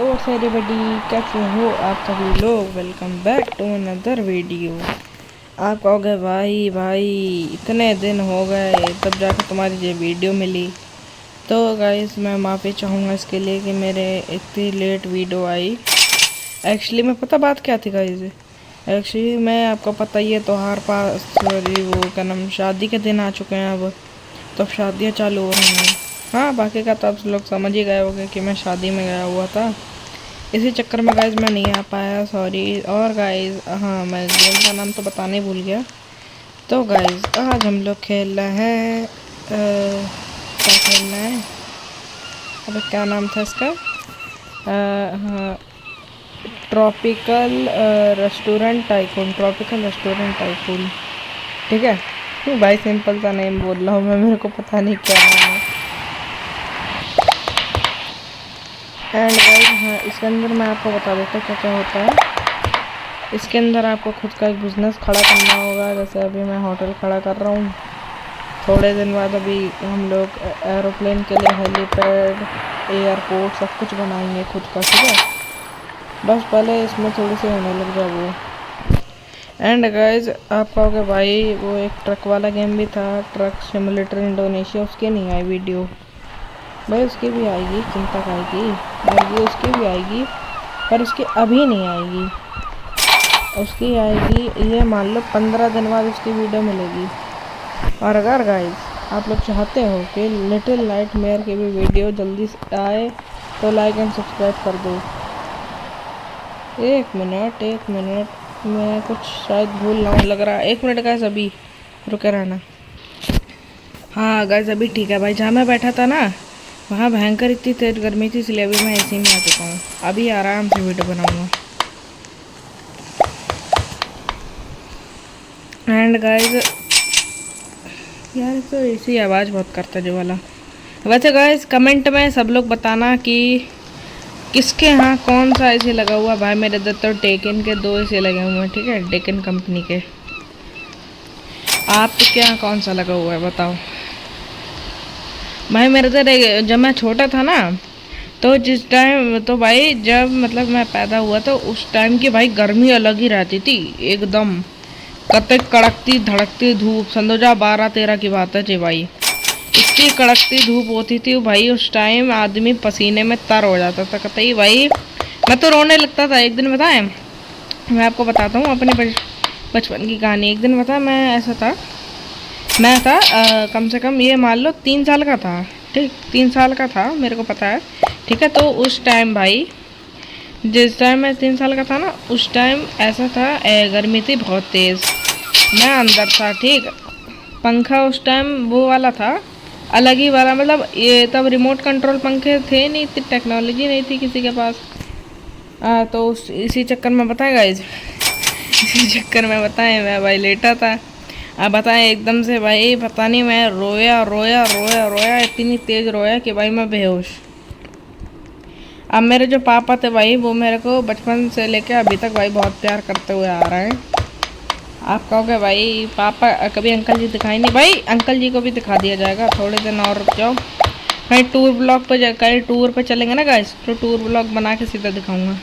तो एवरीबॉडी, कैसे हो आप सभी लोग। Welcome back to another video. आप कहोगे भाई इतने दिन हो गए तब जाकर तुम्हारी ये वीडियो मिली। तो गाइस मैं माफ़ी चाहूँगा इसके लिए कि मेरे इतनी लेट वीडियो आई। एक्चुअली मैं पता बात क्या थी गाइस, एक्चुअली मैं आपको पता ही है त्योहार पास सॉरी वो क्या नाम शादी के दिन आ चुके हैं अब, तो शादियाँ चालू हो रही हैं। हाँ बाकी का तो आप लोग समझ ही गए होंगे कि मैं शादी में गया हुआ था, इसी चक्कर में गाइज मैं नहीं आ पाया, सॉरी। और गाइज हाँ मैं गेम का नाम तो बताने भूल गया। तो गाइज आज हम लोग खेल रहे हैं क्या खेलना है, अबे क्या नाम था इसका, हाँ ट्रॉपिकल रेस्टोरेंट टाइकून। ठीक है भाई, सिंपल सा नेम बोल रहा हूँ मैं, मेरे को पता नहीं क्या नाम है। एंड गाइस हाँ इसके अंदर मैं आपको बता देता हूँ क्या क्या होता है। इसके अंदर आपको खुद का एक बिज़नेस खड़ा करना होगा। जैसे अभी मैं होटल खड़ा कर रहा हूँ, थोड़े दिन बाद अभी हम लोग एरोप्लेन के लिए हेलीपैड, एयरपोर्ट सब कुछ बनाएंगे खुद का, ठीक है। बस पहले इसमें थोड़ी सी होने लग जाए वो। एंड गाइज आप कहोगे भाई वो एक ट्रक वाला गेम भी था, ट्रक सिमुलेटर इंडोनेशिया, उसकी नहीं आई वीडियो। भाई उसकी भी आएगी, चिंता आएगी उसकी भी आएगी, पर उसकी अभी नहीं आएगी। उसकी आएगी ये मान लो 15 दिन बाद उसकी वीडियो मिलेगी। और अगर गाइज आप लोग चाहते हो कि लिटिल नाइटमेयर की भी वीडियो जल्दी से आए तो लाइक एंड सब्सक्राइब कर दो। एक मिनट मैं कुछ शायद भूल रहा हूँ लग रहा है। 1 मिनट गाइज अभी रुके रहना। हाँ गाइज अभी ठीक है भाई, जहाँ मैं बैठा था ना वहाँ भयंकर इतनी तेज गर्मी थी, इसलिए अभी मैं एसी में आ चुका हूँ। अभी आराम से वीडियो बनाऊँगा। एंड गाइज यार तो एसी आवाज़ बहुत करता है जो वाला। वैसे गाइज कमेंट में सब लोग बताना कि किसके यहाँ कौन सा एसी लगा हुआ। भाई मेरे इधर तो टेकन के 2 एसी लगे हुए हैं, ठीक है, टेकन कंपनी के। आपके यहाँ कौन सा लगा हुआ है बताओ। भाई मेरे इधर जब मैं छोटा था ना, तो जिस टाइम तो भाई जब मतलब मैं पैदा हुआ तो उस टाइम की भाई गर्मी अलग ही रहती थी एकदम। कतई कड़कती धड़कती धूप, समझो जा 12-13 की बात है जी भाई। इतनी कड़कती धूप होती थी भाई, उस टाइम आदमी पसीने में तर हो जाता था कतई भाई। मैं तो रोने लगता था। एक दिन बताएं, मैं आपको बताता हूँ अपने बचपन की कहानी। एक दिन बता मैं ऐसा था, मैं था कम से कम ये मान लो 3 साल का था, ठीक 3 साल का था मेरे को पता है, ठीक है। तो उस टाइम भाई जिस टाइम मैं 3 साल का था ना, उस टाइम ऐसा था गर्मी थी बहुत तेज़। मैं अंदर था, ठीक, पंखा उस टाइम वो वाला था, अलग ही वाला, मतलब ये तब रिमोट कंट्रोल पंखे थे नहीं, इतनी टेक्नोलॉजी नहीं थी किसी के पास। तो इसी चक्कर में बताएं गाइज इसी चक्कर में बताएं मैं भाई लेटा था। अब बताएं एकदम से भाई पता नहीं मैं रोया इतनी तेज़ रोया कि भाई मैं बेहोश। अब मेरे जो पापा थे भाई वो मेरे को बचपन से लेके अभी तक भाई बहुत प्यार करते हुए आ रहे हैं। आप कहोगे भाई पापा कभी अंकल जी दिखाई नहीं, भाई अंकल जी को भी दिखा दिया जाएगा, थोड़े दिन और रुक जाओ। कहीं टूर ब्लॉग पे कहीं टूर पे चलेंगे ना गाइस, तो टूर ब्लॉग बना के सीधा दिखाऊंगा,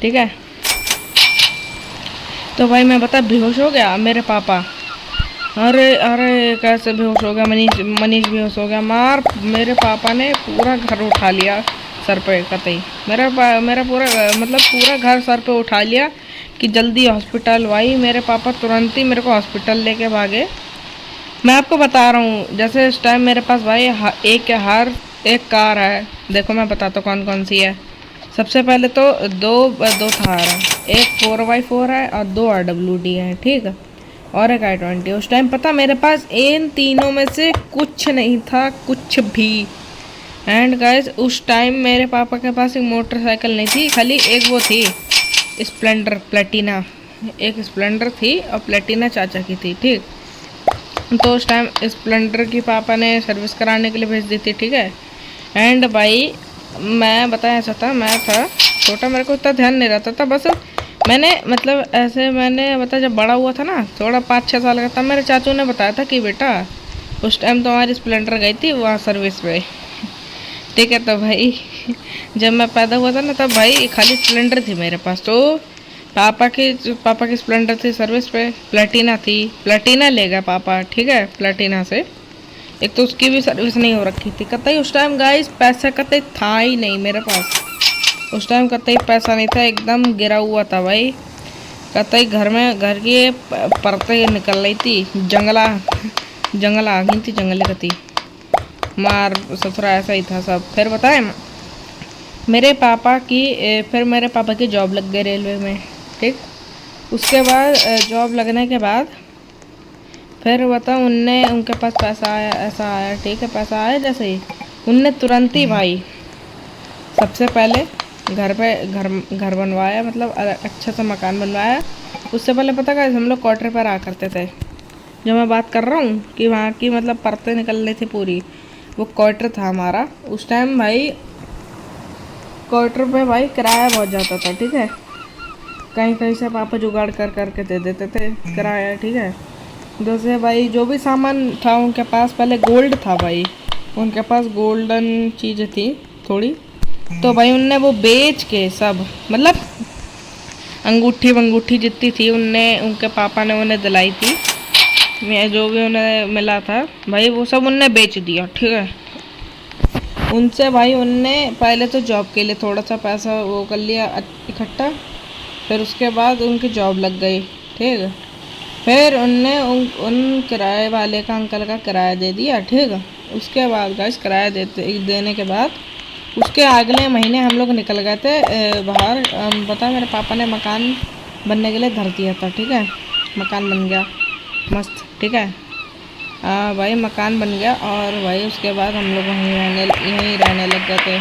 ठीक है। तो भाई मैं बता बेहोश हो गया मेरे पापा। अरे कैसे बेहोश हो गया, मनीष बेहोश हो गया। मार मेरे पापा ने पूरा घर उठा लिया सर पे कतई, मेरा पूरा मतलब पूरा घर सर पे उठा लिया कि जल्दी हॉस्पिटल। भाई मेरे पापा तुरंत ही मेरे को हॉस्पिटल लेके भागे। मैं आपको बता रहा हूँ जैसे इस टाइम मेरे पास भाई एक कार है। देखो मैं बताता हूँ कौन कौन सी है। सबसे पहले तो दो थार है, एक 4x4 है और 2 RWD है, ठीक है, और एक i20। उस टाइम पता मेरे पास इन तीनों में से कुछ नहीं था, कुछ भी। एंड गाइस उस टाइम मेरे पापा के पास एक मोटरसाइकिल नहीं थी, खाली एक वो थी स्प्लेंडर प्लेटिना, एक स्प्लेंडर थी और प्लेटिना चाचा की थी, ठीक। तो उस टाइम स्प्लेंडर की पापा ने सर्विस कराने के लिए भेज दी थी, ठीक है। एंड भाई मैं बताया ऐसा था, मैं था छोटा, मेरे को इतना ध्यान नहीं रहता था। बस मैंने मतलब ऐसे मैंने बता जब बड़ा हुआ था ना, थोड़ा 5-6 साल का, तब मेरे चाचू ने बताया था कि बेटा उस टाइम तो हमारी स्प्लेंडर गई थी वहाँ सर्विस पे, ठीक है। तो भाई जब मैं पैदा हुआ था ना तब भाई खाली स्प्लेंडर थी मेरे पास। तो पापा की स्प्लेंडर थी सर्विस पे, प्लेटिना थी, प्लेटिना ले गया पापा, ठीक है, प्लेटिना से। एक तो उसकी भी सर्विस नहीं हो रखी थी कतई उस टाइम गाइस, पैसा कतई था ही नहीं मेरे पास। उस टाइम कतई पैसा नहीं था, एकदम गिरा हुआ था भाई। कतई घर की परतें निकल रही थी, जंगल आ गई थी, जंगल कती मार ससुरा, ऐसा ही था सब। फिर बताए फिर मेरे पापा की जॉब लग गई रेलवे में, ठीक। उसके बाद जॉब लगने के बाद फिर बता उनके पास पैसा आया, ऐसा आया, ठीक है, पैसा आया जैसे ही उनने तुरंत ही भाई सबसे पहले घर बनवाया, मतलब अच्छा सा मकान बनवाया। उससे पहले पता क्या, हम लोग क्वार्टर पर रहा करते थे। जो मैं बात कर रहा हूँ कि वहाँ की मतलब परतें निकल रही थी पूरी, वो क्वार्टर था हमारा उस टाइम भाई। क्वार्टर पे भाई किराया बहुत जाता था, ठीक है। कहीं कहीं से पापा जुगाड़ कर करके दे देते थे किराया, ठीक है। जैसे भाई जो भी सामान था उनके पास, पहले गोल्ड था भाई, उनके पास गोल्डन चीज़ें थी थोड़ी। तो भाई उनने वो बेच के सब, मतलब अंगूठी वंगूठी जितनी थी उनके पापा ने उन्हें दिलाई थी, मैं जो भी उन्हें मिला था भाई वो सब उनने बेच दिया, ठीक है। उनसे भाई उनने पहले तो जॉब के लिए थोड़ा सा पैसा वो कर लिया इकट्ठा। फिर उसके बाद उनकी जॉब लग गई, ठीक है। फिर उनने उन किराए वाले का अंकल का किराया दे दिया, ठीक है। उसके बाद गाइस किराया देने के बाद उसके अगले महीने हम लोग निकल गए थे बाहर। बता मेरे पापा ने मकान बनने के लिए धर दिया था, ठीक है। मकान बन गया मस्त, ठीक है। भाई मकान बन गया और भाई उसके बाद हम लोग यहीं रहने लग गए थे।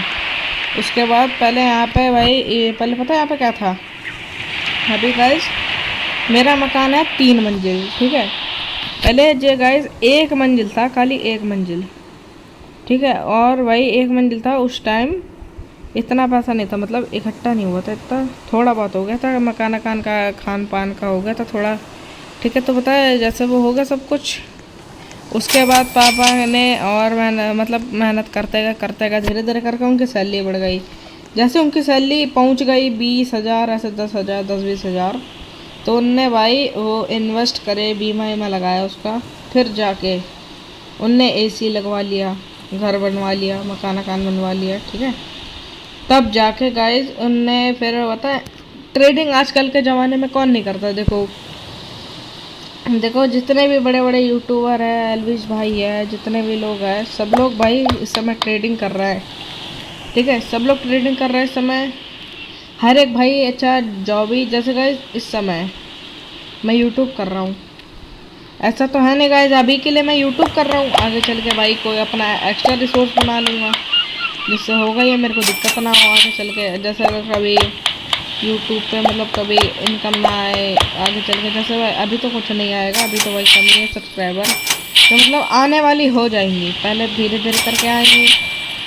उसके बाद पहले यहाँ पे भाई पहले पता है यहाँ पे क्या था। अभी गाइस मेरा मकान है 3 मंजिल, ठीक है। पहले जो गाइस 1 मंजिल था, खाली 1 मंजिल, ठीक है। और भाई 1 मंजिल था उस टाइम, इतना पैसा नहीं था, मतलब इकट्ठा नहीं हुआ था इतना, थोड़ा बहुत हो गया था मकान का, खान पान का हो गया था थोड़ा, ठीक है। तो पता है जैसे वो हो गया सब कुछ। उसके बाद पापा ने और मेहनत करते गए धीरे धीरे करके उनकी सैलरी बढ़ गई। जैसे उनकी सैलरी पहुंच गई 20,000, ऐसे 10,000, 10-20,000, तो उनने भाई वो इन्वेस्ट करे, बीमा वीमा लगाया उसका। फिर जाके उनने एसी लगवा लिया, घर बनवा लिया, मकान बनवा लिया, ठीक है। तब जाके गाइज उनने फिर बताए ट्रेडिंग आजकल के ज़माने में कौन नहीं करता। देखो जितने भी बड़े बड़े यूट्यूबर है, एलविश भाई है, जितने भी लोग हैं, सब लोग भाई इस समय ट्रेडिंग कर रहा है, ठीक है। सब लोग ट्रेडिंग कर रहे हैं इस समय, हर एक भाई अच्छा जॉब ही। जैसे गाइज इस समय मैं यूट्यूब कर रहा हूँ, ऐसा तो है नहीं गाइज अभी के लिए मैं यूट्यूब कर रहा हूँ, आगे चल के भाई कोई अपना एक्स्ट्रा रिसोर्स बना लूँगा जिससे होगा ये मेरे को दिक्कत ना हो आगे चल के। जैसे अगर कभी यूट्यूब पे मतलब कभी इनकम ना आए आगे चल के, जैसे भाई अभी तो कुछ नहीं आएगा, अभी तो भाई कमी है सब्सक्राइबर, तो मतलब आने वाली हो जाएंगी, पहले धीरे धीरे करके आएंगी।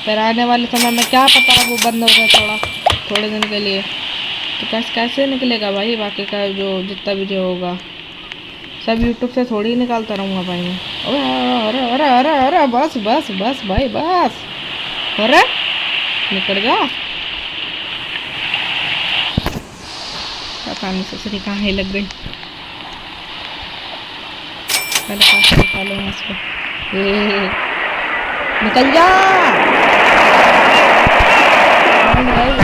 फिर आने वाले समय में क्या पता वो बंद हो जाए थोड़े दिन के लिए, तो कैसे निकलेगा भाई बाकी का जो जितना भी जो होगा सब यूट्यूब से थोड़ी ही निकालता रहूँगा भाई मैं। अरे अरे अरे अरे बस बस बस भाई बस, अरे निकल गया, पता नहीं ससुरी कहाँ ही लग गई। पहले पास निकालो इसको, निकल जा।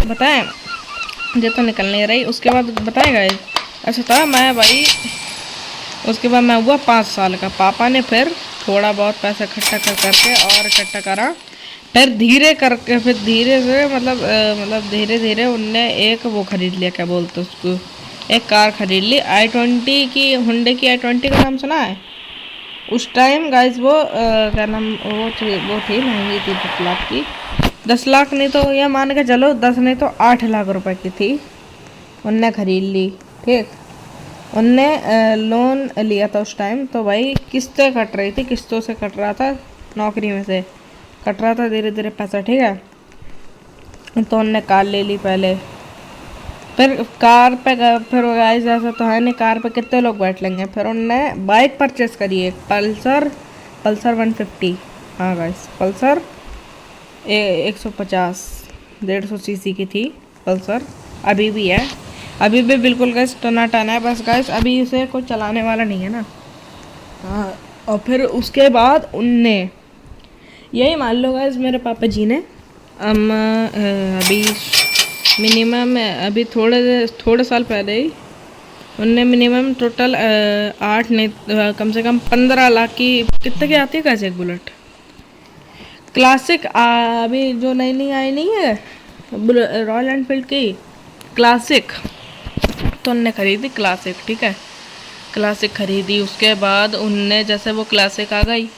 बताएं ये तो निकल नहीं रही। उसके बाद बताएगा ऐसा था मैं भाई, उसके बाद मैं हुआ 5 साल का। पापा ने फिर थोड़ा बहुत पैसा इकट्ठा करके और इकट्ठा करा, फिर धीरे करके फिर धीरे से मतलब धीरे धीरे उनने एक वो खरीद लिया, क्या बोलते उसको, एक कार खरीद ली i20 की, हुंडई की i20 का नाम सुना है। उस टाइम गाइस वो क्या नाम वो थी महंगी थी, 10 लाख की, 10 लाख नहीं तो ये मान के चलो 10 नहीं तो 8 लाख रुपए की थी, उनने खरीद ली, ठीक। उनने लोन लिया था उस टाइम, तो भाई किस्तें कट रही थी, किस्तों से कट रहा था, नौकरी में से कट रहा था धीरे धीरे पैसा, ठीक है। तो उनने कार ले ली पहले, फिर कार पे फिर गाइस ऐसा तो है नहीं कार पे कितने लोग बैठ लेंगे, फिर उनने बाइक परचेस करी एक पल्सर 150। हाँ गाइस पल्सर 150 150 सीसी की थी पल्सर, अभी भी है, अभी भी बिल्कुल गैस टनाटन है। बस गैस अभी इसे कोई चलाने वाला नहीं है ना। हाँ, और फिर उसके बाद उनने यही मान लो गैस, मेरे पापा जी ने अभी मिनिमम अभी थोड़े साल पहले ही उनने मिनिमम टोटल 8 नहीं कम से कम 15 लाख की, कितने की आती है कैसे एक बुलेट क्लासिक, अभी जो नई नई आई नहीं है रॉयल एनफील्ड की क्लासिक, तो उनने खरीदी क्लासिक, ठीक है, क्लासिक खरीदी। उसके बाद उनने जैसे वो क्लासिक आ गई,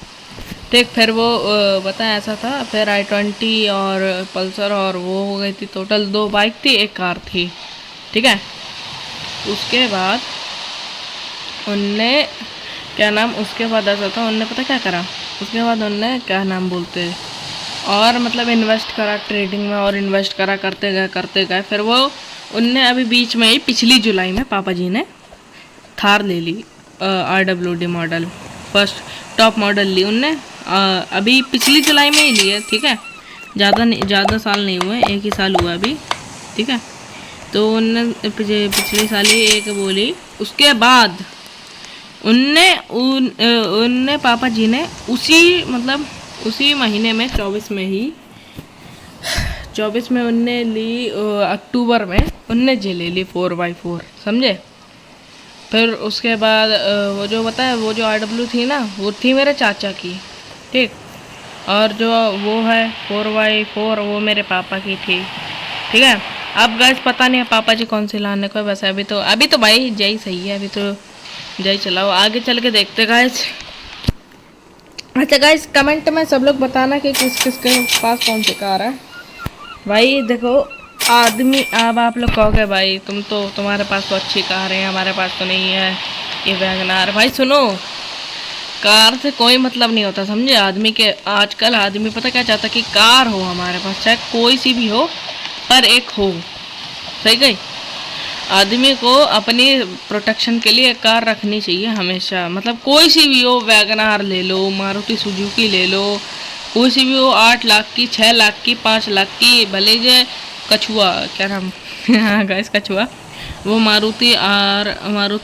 ठीक, फिर वो बता ऐसा था, फिर i20 और पल्सर और वो हो गई थी, टोटल 2 बाइक थी, एक कार थी, ठीक है। उसके बाद उनने क्या नाम, उसके बाद ऐसा था, उनने पता क्या करा, उसके बाद उनने क्या नाम बोलते और मतलब इन्वेस्ट करा ट्रेडिंग में, और इन्वेस्ट करा, करते गए फिर वो उनने अभी बीच में ही पिछली जुलाई में पापा जी ने थार ले ली, RWD model, first top model ली उनने, अभी पिछली जुलाई में ही ली है, ठीक है, ज़्यादा साल नहीं हुए, एक ही साल हुआ अभी, ठीक है। तो उनने पिछले साल ही एक बोली। उसके बाद उनने पापा जी ने उसी महीने में 24 में उनने ली, अक्टूबर में उनने ले ली 4x4, समझे। फिर उसके बाद वो जो बताया, वो जो RW थी ना, वो थी मेरे चाचा की, ठीक, और जो वो है 4x4 वो मेरे पापा की थी, ठीक है। अब गैस पता नहीं है पापा जी कौन सी लाने को, वैसे अभी तो भाई जय सही है, अभी तो जय चलाओ, आगे चल के देखते गाइस। अच्छा गाइस, कमेंट में सब लोग बताना कि किस किस के पास कौन सी कार है। भाई देखो आदमी, अब आप लोग कहोगे भाई तुम्हारे पास तो अच्छी कार है, हमारे पास तो नहीं है, ये वैगनार। भाई सुनो, कार से कोई मतलब नहीं होता, समझे। आदमी के आजकल आदमी पता क्या चाहता कि कार हो हमारे पास, चाहे कोई सी भी हो पर एक हो, सही गई। आदमी को अपनी प्रोटेक्शन के लिए एक कार रखनी चाहिए हमेशा, मतलब कोई सी भी हो, वैगनार ले लो, मारुति सुजुकी ले लो, कोई सी भी हो, 8 लाख की, 6 लाख की, 5 लाख की, भले जे कछुआ, क्या नाम हाँ गाइस कछुआ, वो मारुति आर 100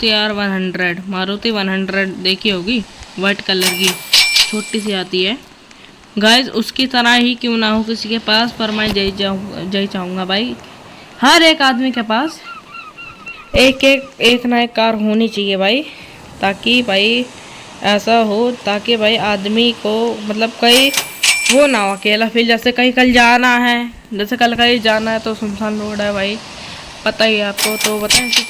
देखी होगी, वाइट कलर की छोटी सी आती है गाइस, उसकी तरह ही क्यों ना हो किसी के पास, पर मैं जय चाहूँगा भाई हर एक आदमी के पास एक ना एक कार होनी चाहिए भाई, ताकि भाई ऐसा हो, ताकि भाई आदमी को मतलब कहीं वो ना हो अकेला फील, जैसे कहीं कल जाना है, जैसे कल कहीं जाना है तो सुनसान रोड है भाई, पता ही आपको, तो बताएं इसी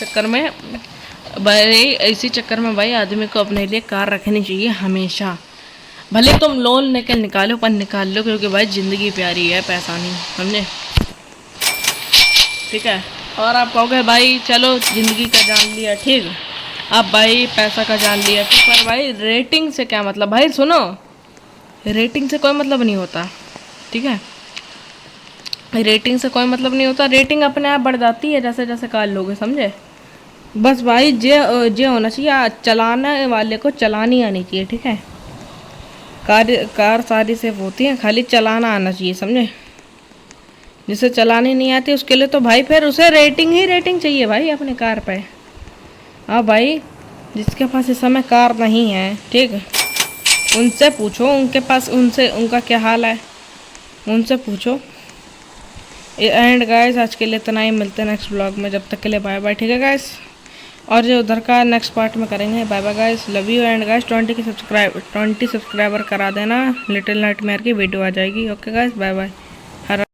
चक्कर में भाई आदमी को अपने लिए कार रखनी चाहिए हमेशा। भले तुम लोन लेकर निकालो, पर निकाल लो, क्योंकि भाई ज़िंदगी प्यारी है, पैसा नहीं, समझे, ठीक है। और आप कहोगे भाई चलो ज़िंदगी का जान लिया, ठीक, अब भाई पैसा का जान लिया, पर भाई रेटिंग से क्या मतलब, भाई सुनो, रेटिंग से कोई मतलब नहीं होता, ठीक है, रेटिंग से कोई मतलब नहीं होता, रेटिंग अपने आप बढ़ जाती है जैसे जैसे कार लोगे, समझे। बस भाई जे होना चाहिए, चलाने वाले को चलानी आनी चाहिए, ठीक है। कार सारी सेफ होती है, खाली चलाना आना चाहिए, समझे। जिसे चलानी नहीं आती उसके लिए तो भाई फिर उसे रेटिंग चाहिए भाई अपनी कार पे। हाँ भाई, जिसके पास इस समय कार नहीं है, ठीक, उनसे पूछो, उनके पास उनका क्या हाल है, उनसे पूछो। एंड गाइस आज के लिए इतना ही, मिलते हैं नेक्स्ट ब्लॉग में, जब तक के लिए बाय बाय, ठीक है गाइस। और जो उधर का नेक्स्ट पार्ट में करेंगे, bye bye guys, love you. And guys 20 subscriber करा देना, लिटिल नाइटमेयर की वीडियो आ जाएगी, ओके गाइस, बाय बाय।